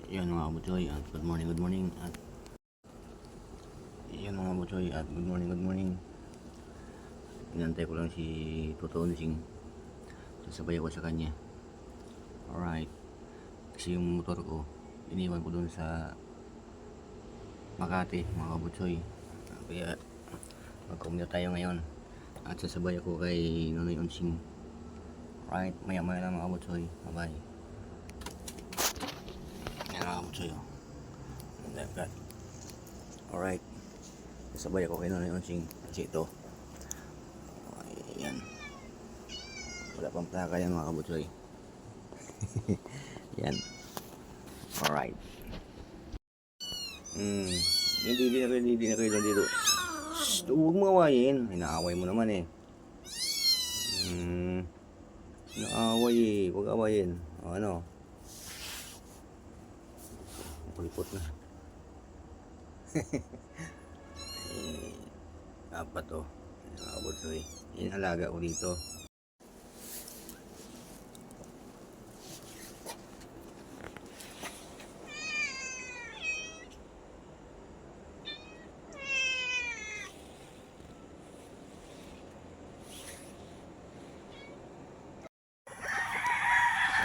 Yan mga butchoy at good morning at yan mga butchoy at good morning. Inantay ko lang si Toto Unsing, sasabay ako sa kanya. Alright, kasi yung motor ko iniwan ko dun sa Makati mga butchoy, kaya mag-commute tayo ngayon at sasabay ako kay Nonoy Unsing. Alright, maya maya lang mga butchoy, bye bye. Yan mga butchoy, alright, sasabay ako kay Nonoy Unsing kasi ito, ayan, wala pang plaka yan mga kabutsoy. Yan, alright. Hindi na kayo dito. Shhh, huwag mo awayin, inaaway mo naman eh. Inaaway eh, huwag awayin. O ano, kulipot na. Apat to mga kabutsoy, inalaga ko dito.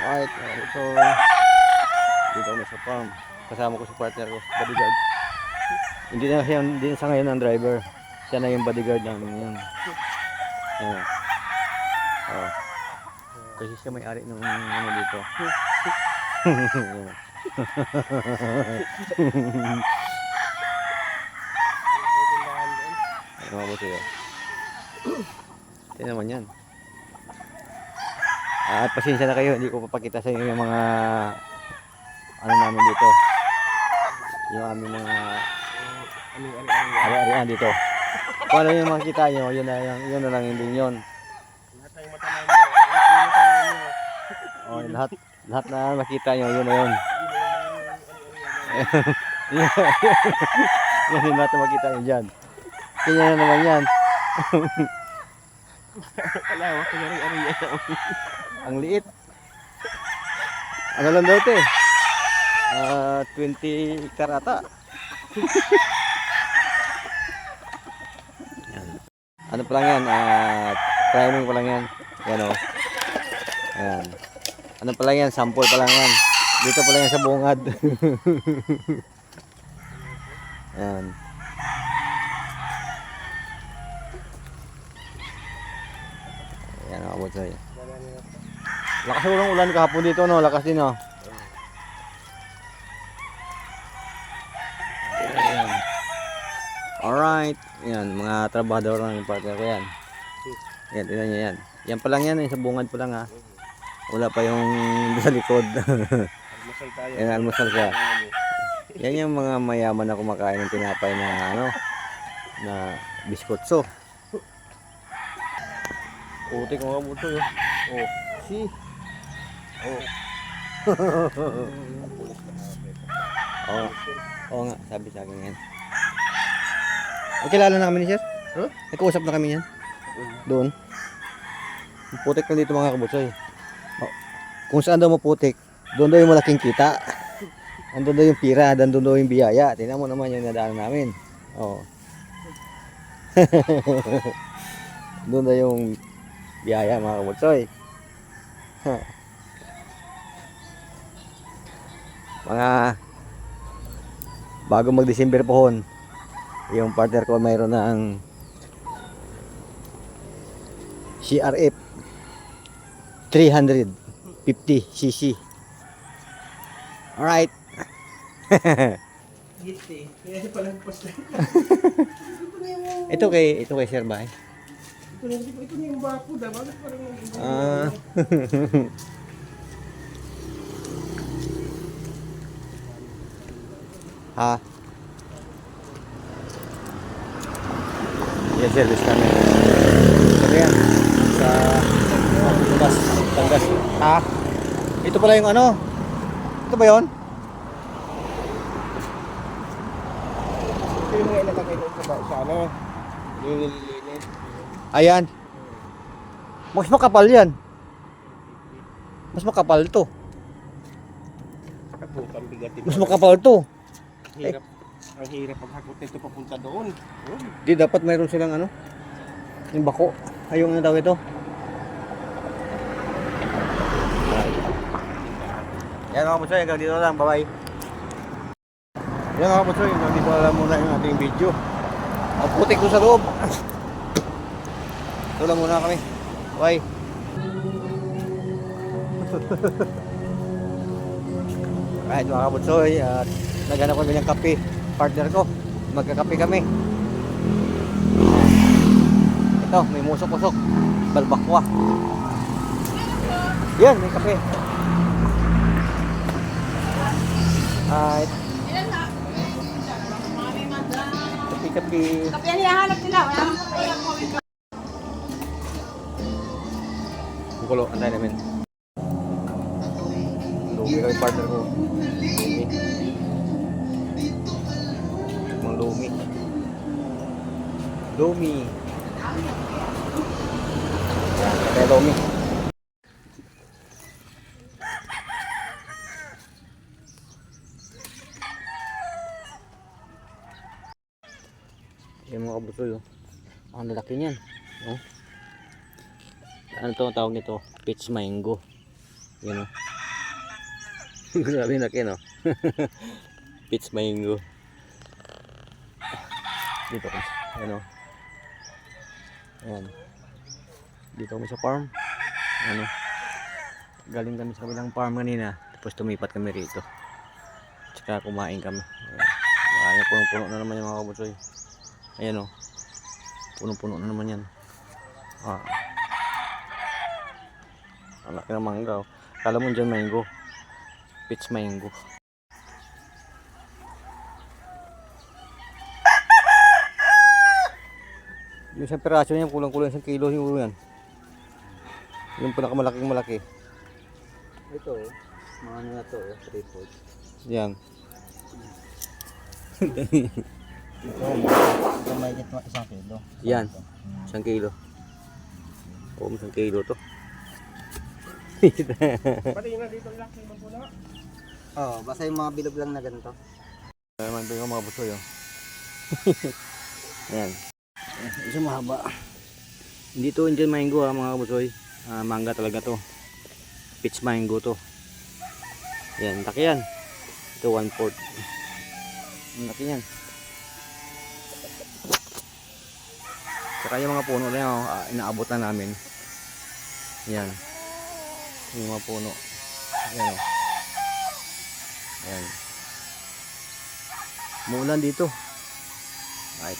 Alright, so dito kami sa farm. Kasama ko sa partner ko, bodyguard. Hindi na sa ngayon ang driver. Siya na yung bodyguard namin ngayon. Ayan. Oh. Kasi siya may-ari ng ano dito. Ano ba siya? Ito naman yan. At pasensya na kayo, hindi ko papakita sa inyo yung mga ano namin dito, yung aming mga ari-arian dito. Kung ano yung makikita nyo, yun na lang yung din yun. Oh, lahat na makita nyo, yun na yun. Yun yung lahat na makita nyo dyan. Kanya na naman yan. Ang liit. Ano lang daw ito eh, 20 hectare ata. Ano pa lang yan, priming pa lang yan. Yan o. Ayan. Ano pa lang yan, sample pa lang yan. Dito pa lang yan sa bungad. Ayan. Ayan ako po sa'yo. Lakas ulang ulan kahapon dito, no? Lakas din, no? Ayan. Alright. Yan, mga trabahador ng partner ko yan. Yan, tingnan nyo yan. Yan pa lang yan, sa bungad pa lang ha. Wala pa yung sa likod. Yan, almusal siya. Yan yung mga mayaman na kumakain ng tinapay na ano, na biskotso. Putik mga buto yun. Oh, see? Oh. Oh. Oo nga, sabi sa akin yan. Kilala na kami ni sir? Huh? Nagkausap na kami yan? Doon. Putik lang dito mga kabutsoy. Oh. Kung saan daw maputik, doon daw yung malaking kita. Andun daw yung pira, doon daw yung biyaya. Tingnan mo naman yung nadaanan namin. Oh. Doon daw yung biyaya mga kabutsoy. Mga bago mag-December pohon, yung partner ko mayroon ng CRF 350cc. Alright. Ito kay Sir Bay. Ito na yung bako, dapat parang Ha? Yes, service kami. Ito yan. Sa Tugas, Tangas. Ha? Ito pala yung ano? Ito ba yun? ito yung mga ilalagay ko sa ano, yung nililinis. Ayan. Mas makapal yan. Mas makapal to. Putang bigat ito. Mas makapal to. Hirap. Ang hirap paghakot nito papunta doon. Oh. Di dapat mayroon silang ano? Yung bako. Ay, yung ano daw ito? Yan mga kapatsoy, hanggang dito lang. Bye-bye. Yan mga kapatsoy, hanggang dito lang muna yung ating video. Ang putik ko sa loob. Ito lang muna kami. Bye. Kahit mga kapatsoy, at naghanap kami ng kape. Partner ko, magkakape kami. Ito, may musok-musok. Balbakwa. Yan, may kape. Ay, kape-kape. Kape yan ihahanap nila. Wala nang kape. Ang kulo, antay namin. Lumi kami partner ko. Lumi. Mang lumi. Lumi. Yan, kaya lumi. Yan mga kabusoy, oh. Ang lalaki niyan. Oh. Ano to ang tawag nito? Peach mango. Yan o. Grabe laki no. Peach mango. Dito kami. Ano? Ayan. Dito kami sa farm. Ano? Galing kami sa kabilang farm kanina. Tapos tumipat kami rito. Tsaka kumain kami. Ayan. Punong-puno na naman yung mga kabutsoy. Ayan o. Punong-puno na naman yan. Ah. Ang laki ng mangga. Kala mo dyan mango. Peach mango. Yung isang piraso niya, kulang-kulang 1 kilo siguro yan. Yung pinakamalaking malaki. Ito, mga ano na to, 3/4. Yan. Ito may ito 1 kilo. Yan. 1 kilo. Oo, 1 kilo to. Pati na dito laki mo po na. Oh, basta yung mga bilog lang na ganito. Naman ito yung mga busoy. Oh. Ayan. Isa mahaba. Hindi to Indian mango mga busoy. Mangga talaga to. Peach mango to. Yan, laki yan. Ito 1/4. Ang laki yan. Saka yung mga puno na yan, inaabot na namin. Yan. Yung mga puno. Yan o. Yan. Muulan dito. Right.